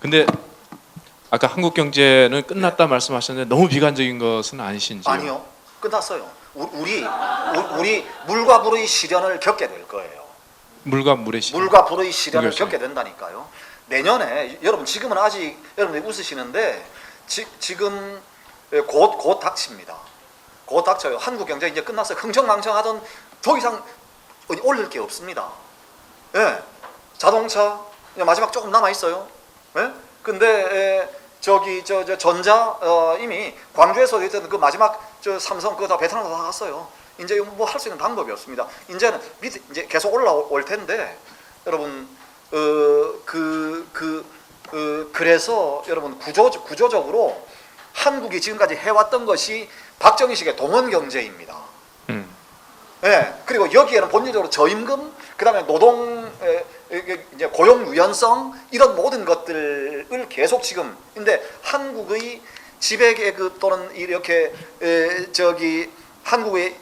근데 아까 한국 경제는 끝났다 말씀하셨는데 너무 비관적인 것은 아니신지요? 아니요, 끝났어요. 우리 물과 불의 시련을 겪게 될 거예요. 물과 물의 시련. 물과 불의 시련을 그렇죠. 겪게 된다니까요. 내년에 여러분, 지금은 아직 여러분들이 웃으시는데 지금 곧 닥칩니다. 곧 닥쳐요. 한국 경제 이제 끝났어요. 흥청망청하던 더 이상 올릴 게 없습니다. 예, 자동차 마지막 조금 남아 있어요. 예? 근데 저기 저 전자 이미 광주에서 있던 그 마지막 저 삼성 그거 다 베트남으로 다 갔어요. 이제 뭐 할 수 있는 방법이 없습니다. 이제는 밑에 이제 계속 올라올 텐데 여러분 그래서 여러분 구조적으로 한국이 지금까지 해왔던 것이 박정희식의 동원 경제입니다. 예, 그리고 여기에는 본질적으로 저임금, 그다음에 노동, 이제 고용 유연성 이런 모든 것들을 계속 지금. 근데 한국의 지배계급 또는 이렇게 한국의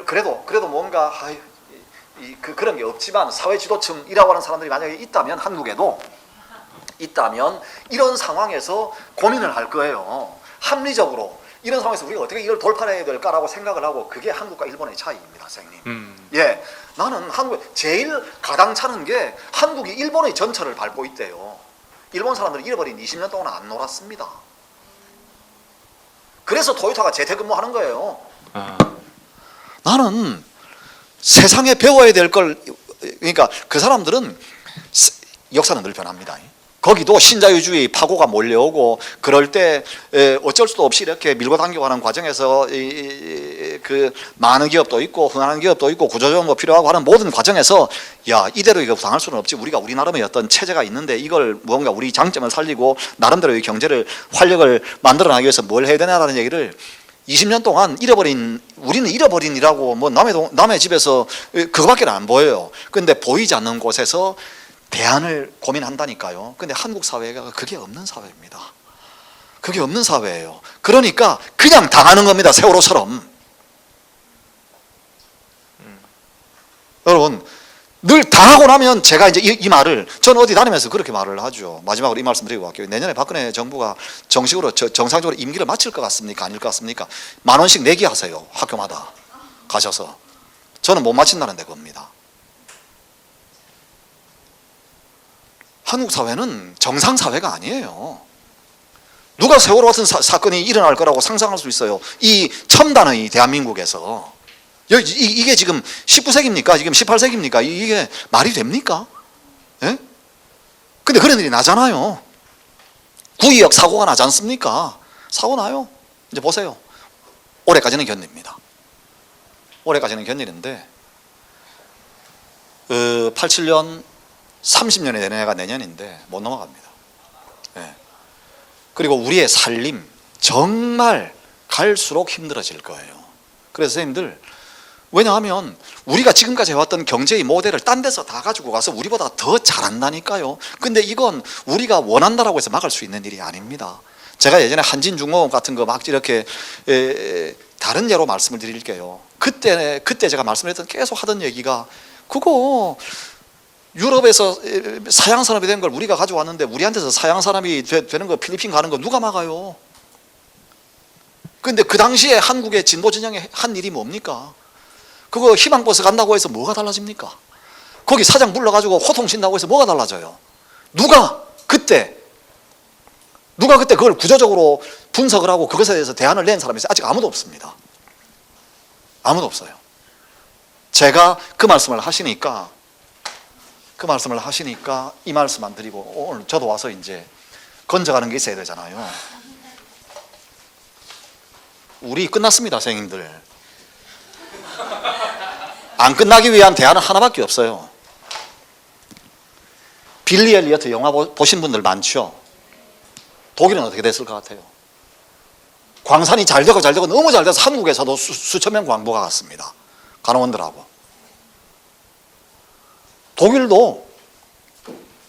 그래도 뭔가 그런 게 없지만 사회 지도층이라고 하는 사람들이 만약에 있다면 한국에도 있다면 이런 상황에서 고민을 할 거예요. 합리적으로. 이런 상황에서 우리가 어떻게 이걸 돌파해야 될까라고 생각을 하고, 그게 한국과 일본의 차이입니다, 선생님. 예, 나는 한국 제일 가당차는 게 한국이 일본의 전철을 밟고 있대요. 일본 사람들은 잃어버린 20년 동안 안 놀았습니다. 그래서 토요타가 재택근무하는 거예요. 나는 세상에 배워야 될 걸, 그러니까 그 사람들은 역사는 늘 변합니다. 거기도 신자유주의 파고가 몰려오고 그럴 때 어쩔 수도 없이 이렇게 밀고 당기고 하는 과정에서 그 많은 기업도 있고 흥하는 기업도 있고 구조조정도 필요하고 하는 모든 과정에서 야, 이대로 이거 당할 수는 없지. 우리가 우리 나름의 어떤 체제가 있는데 이걸 뭔가 우리 장점을 살리고 나름대로의 경제를 활력을 만들어나기 위해서 뭘 해야 되냐라는 얘기를 20년 동안 우리는 잃어버린이라고 뭐 남의 집에서 그거밖에 안 보여요. 근데 보이지 않는 곳에서 대안을 고민한다니까요. 근데 한국 사회가 그게 없는 사회입니다. 그게 없는 사회예요. 그러니까 그냥 당하는 겁니다. 세월호처럼. 여러분, 늘 당하고 나면 제가 이제 이 말을, 저는 어디 다니면서 그렇게 말을 하죠. 마지막으로 이 말씀 드리고 갈게요. 내년에 박근혜 정부가 정식으로 정상적으로 임기를 마칠 것 같습니까? 아닐 것 같습니까? 10,000원씩 내기 하세요. 학교마다 가셔서. 저는 못 마친다는데 겁니다. 한국 사회는 정상사회가 아니에요. 누가 세월호 같은 사건이 일어날 거라고 상상할 수 있어요? 이 첨단의 대한민국에서. 이게 지금 19세기입니까? 지금 18세기입니까? 이게 말이 됩니까? 예? 근데 그런 일이 나잖아요. 구의역 사고가 나지 않습니까? 사고 나요. 이제 보세요. 올해까지는 견딥니다. 올해까지는 견디는데 87년 30년이 되는 해가 내년인데 못 넘어갑니다. 예. 그리고 우리의 살림 정말 갈수록 힘들어질 거예요. 그래서 선생님들, 왜냐하면 우리가 지금까지 해왔던 경제의 모델을 딴 데서 다 가지고 가서 우리보다 더 잘한다니까요. 근데 이건 우리가 원한다라고 해서 막을 수 있는 일이 아닙니다. 제가 예전에 한진중공업 같은 거 막 이렇게 다른 예로 말씀을 드릴게요. 그때 제가 말씀했던 계속 하던 얘기가, 그거 유럽에서 사양 산업이 된 걸 우리가 가져왔는데 우리한테서 사양 산업이 되는 거, 필리핀 가는 거 누가 막아요? 근데 그 당시에 한국의 진보 진영이 한 일이 뭡니까? 그거 희망버스 간다고 해서 뭐가 달라집니까? 거기 사장 불러가지고 호통친다고 해서 뭐가 달라져요? 누가 그때 그걸 구조적으로 분석을 하고 그것에 대해서 대안을 낸 사람이 아직 아무도 없습니다. 아무도 없어요. 제가 그 말씀을 하시니까 이 말씀만 드리고, 오늘 저도 와서 이제 건져가는 게 있어야 되잖아요. 우리 끝났습니다, 선생님들. 안 끝나기 위한 대안은 하나밖에 없어요. 빌리 엘리어트 영화 보신 분들 많죠? 독일은 어떻게 됐을 것 같아요? 광산이 잘 되고 너무 잘 돼서 한국에서도 수천 명 광부가 갔습니다. 간호원들하고. 독일도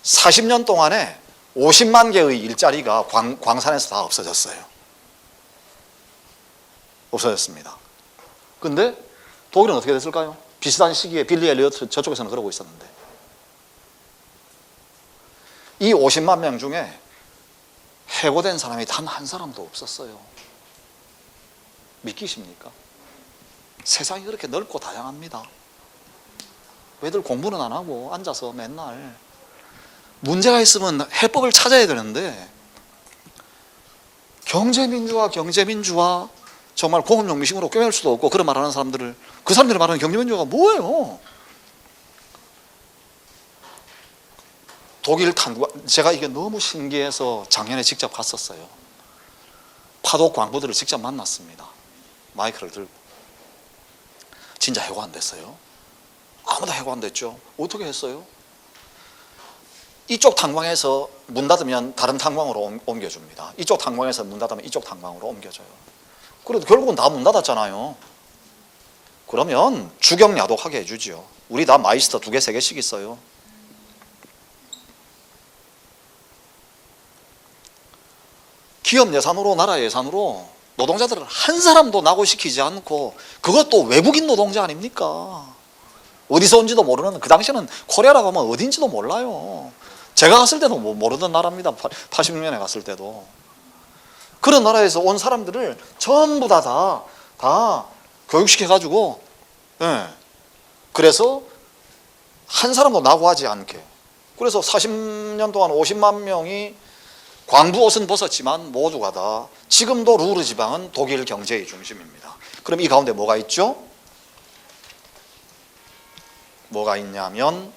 40년 동안에 50만 개의 일자리가 광산에서 다 없어졌어요. 없어졌습니다. 근데 독일은 어떻게 됐을까요? 비슷한 시기에 빌리 엘리어트 저쪽에서는 그러고 있었는데. 이 50만 명 중에 해고된 사람이 단 한 사람도 없었어요. 믿기십니까? 세상이 그렇게 넓고 다양합니다. 왜들 공부는 안 하고 앉아서 맨날 문제가 있으면 해법을 찾아야 되는데, 경제민주화 정말 공업용 미싱으로 꿰맬 수도 없고 그런 말하는 사람들을, 그 사람들이 말하는 경제민주화가 뭐예요? 독일 탄광, 제가 이게 너무 신기해서 작년에 직접 갔었어요. 파독 광부들을 직접 만났습니다. 마이크를 들고. 진짜 해고 안 됐어요. 아무도 해고 안 됐죠. 어떻게 했어요? 이쪽 탄광에서 문 닫으면 다른 탄광으로 옮겨줍니다. 이쪽 탄광에서 문 닫으면 이쪽 탄광으로 옮겨줘요. 그래도 결국은 다 문 닫았잖아요. 그러면 주경야독하게 해주지요. 우리 다 마이스터 2개, 3개씩 있어요. 기업 예산으로, 나라 예산으로 노동자들을 한 사람도 낙오시키지 않고, 그것도 외국인 노동자 아닙니까? 어디서 온지도 모르는, 그 당시에는 코리아라고 하면 어딘지도 몰라요. 제가 갔을 때도 모르던 나라입니다. 86년에 갔을 때도. 그런 나라에서 온 사람들을 전부 다 교육시켜가지고, 예. 그래서 한 사람도 낙오하지 않게. 그래서 40년 동안 50만 명이 광부 옷은 벗었지만 모두가 다, 지금도 루르 지방은 독일 경제의 중심입니다. 그럼 이 가운데 뭐가 있죠? 뭐가 있냐면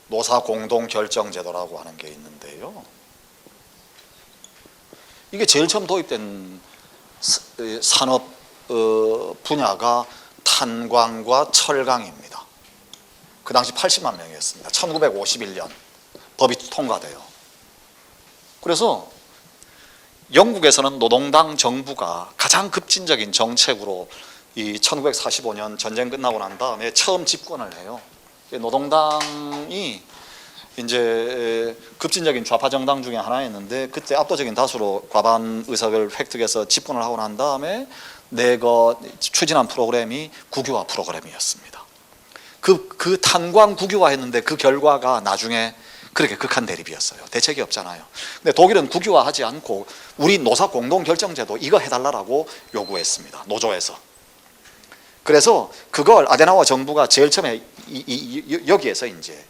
노사 공동 결정 제도라고 하는 게 있는데요. 이게 제일 처음 도입된 산업 분야가 탄광과 철강입니다. 그 당시 80만 명이었습니다. 1951년 법이 통과돼요. 그래서 영국에서는 노동당 정부가 가장 급진적인 정책으로 이 1945년 전쟁 끝나고 난 다음에 처음 집권을 해요. 노동당이 이제 급진적인 좌파 정당 중에 하나였는데, 그때 압도적인 다수로 과반 의석을 획득해서 집권을 하고 난 다음에 추진한 프로그램이 국유화 프로그램이었습니다. 그 탄광 국유화했는데 그 결과가 나중에 그렇게 극한 대립이었어요. 대책이 없잖아요. 근데 독일은 국유화하지 않고 우리 노사 공동 결정제도 이거 해달라고 요구했습니다. 노조에서. 그래서 그걸 아데나워 정부가 제일 처음에 여기에서 이제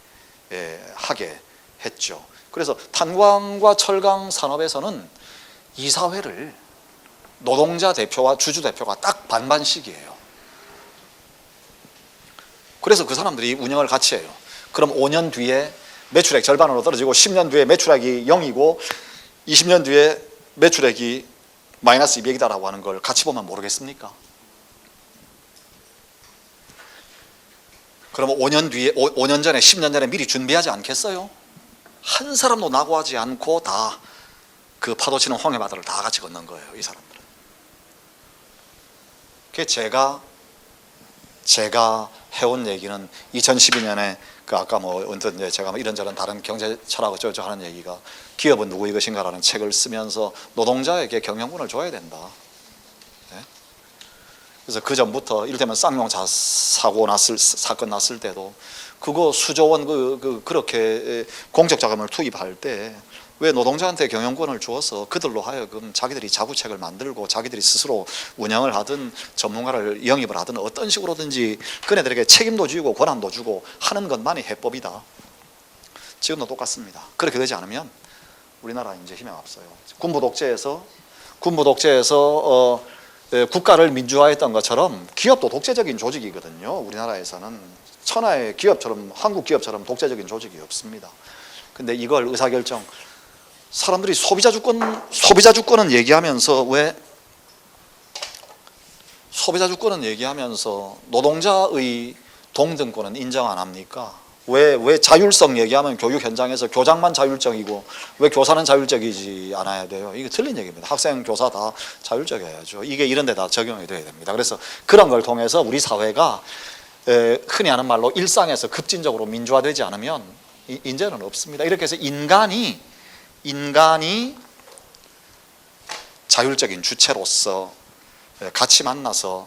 하게 했죠. 그래서 탄광과 철강 산업에서는 이사회를 노동자 대표와 주주 대표가 딱 반반씩이에요. 그래서 그 사람들이 운영을 같이 해요. 그럼 5년 뒤에 매출액 절반으로 떨어지고, 10년 뒤에 매출액이 0이고 20년 뒤에 매출액이 마이너스 200이다라고 하는 걸 같이 보면 모르겠습니까? 그러면 5년 뒤에, 5년 전에, 10년 전에 미리 준비하지 않겠어요? 한 사람도 낙오하지 않고 다 그 파도 치는 홍해바다를 다 같이 걷는 거예요, 이 사람들은. 그게 제가 해온 얘기는 2012년에 그 아까 어떤 제가 이런저런 다른 경제 철학 어쩌고 하는 얘기가, 기업은 누구의 것인가라는 책을 쓰면서 노동자에게 경영권을 줘야 된다. 네? 그래서 그 전부터 이를테면 쌍용차 사건 났을 때도 그거 수조 원 그렇게 공적 자금을 투입할 때 왜 노동자한테 경영권을 주어서 그들로 하여금 자기들이 자구책을 만들고 자기들이 스스로 운영을 하든 전문가를 영입을 하든 어떤 식으로든지 그네들에게 책임도 주고 권한도 주고 하는 것만이 해법이다. 지금도 똑같습니다. 그렇게 되지 않으면 우리나라 이제 힘이 없어요. 군부 독재에서 국가를 민주화했던 것처럼 기업도 독재적인 조직이거든요. 우리나라에서는 천하의 기업처럼, 한국 기업처럼 독재적인 조직이 없습니다. 근데 이걸 의사결정, 사람들이 소비자 주권은 얘기하면서, 왜 소비자 주권은 얘기하면서 노동자의 동등권은 인정 안 합니까? 왜 자율성 얘기하면 교육 현장에서 교장만 자율적이고 왜 교사는 자율적이지 않아야 돼요? 이게 틀린 얘기입니다. 학생, 교사 다 자율적이어야죠. 이게 이런 데 다 적용이 돼야 됩니다. 그래서 그런 걸 통해서 우리 사회가 흔히 하는 말로 일상에서 급진적으로 민주화되지 않으면 인재는 없습니다. 이렇게 해서 인간이 자율적인 주체로서 같이 만나서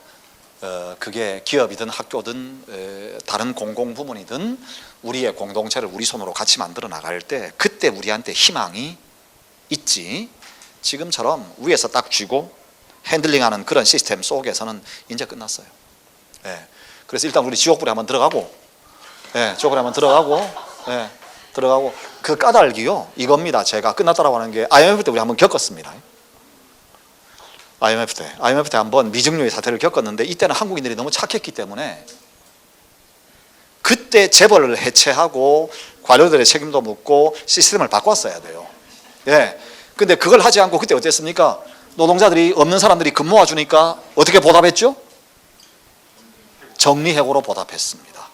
그게 기업이든 학교든 다른 공공부문이든 우리의 공동체를 우리 손으로 같이 만들어 나갈 때 그때 우리한테 희망이 있지, 지금처럼 위에서 딱 쥐고 핸들링하는 그런 시스템 속에서는 이제 끝났어요. 예. 그래서 일단 우리 지옥불에 한번 들어가고, 예, 지옥불에 한번 들어가고, 예, 들어가고 그 까닭이요 이겁니다. 제가 끝났다라고 하는 게 IMF 때 우리 한번 겪었습니다. IMF 때 한번 미증유의 사태를 겪었는데 이때는 한국인들이 너무 착했기 때문에 그때 재벌을 해체하고 관료들의 책임도 묻고 시스템을 바꿨어야 돼요. 예. 근데 그걸 하지 않고 그때 어땠습니까? 노동자들이 없는 사람들이 근무 와주니까 어떻게 보답했죠? 정리해고로 보답했습니다.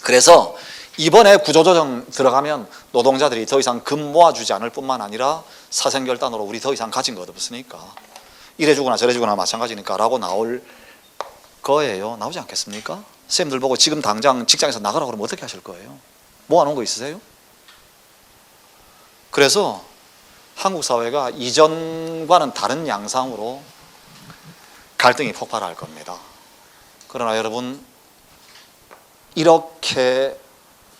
그래서 이번에 구조조정 들어가면 노동자들이 더 이상 금 모아주지 않을 뿐만 아니라 사생결단으로 우리 더 이상 가진 것 없으니까 이래주거나 저래주거나 마찬가지니까 라고 나올 거예요. 나오지 않겠습니까? 선생님들 보고 지금 당장 직장에서 나가라고 그러면 어떻게 하실 거예요? 모아놓은 거 있으세요? 그래서 한국 사회가 이전과는 다른 양상으로 갈등이 폭발할 겁니다. 그러나 여러분, 이렇게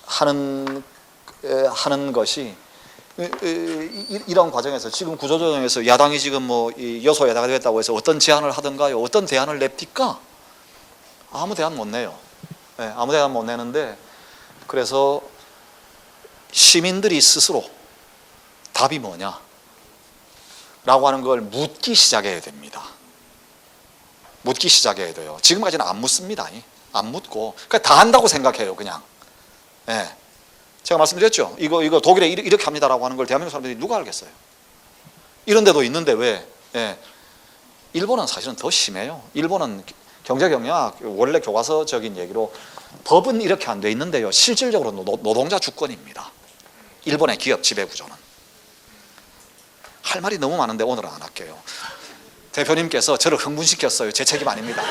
하는 것이 이런 과정에서 지금 구조조정에서 야당이 지금 뭐 여소야당이 됐다고 해서 어떤 제안을 하든가요? 어떤 대안을 냅니까? 아무 대안 못 내요. 네, 아무 대안 못 내는데, 그래서 시민들이 스스로 답이 뭐냐? 라고 하는 걸 묻기 시작해야 됩니다. 묻기 시작해야 돼요. 지금까지는 안 묻습니다. 안 묻고 그냥 다 한다고 생각해요. 그냥. 예. 제가 말씀드렸죠. 이거 독일에 이렇게 합니다라고 하는 걸 대한민국 사람들이 누가 알겠어요? 이런 데도 있는데 왜? 예. 일본은 사실은 더 심해요. 일본은 경제경영학 원래 교과서적인 얘기로 법은 이렇게 안 돼 있는데요. 실질적으로 노동자 주권입니다. 일본의 기업 지배구조는. 할 말이 너무 많은데 오늘은 안 할게요. 대표님께서 저를 흥분시켰어요. 제 책임 아닙니다.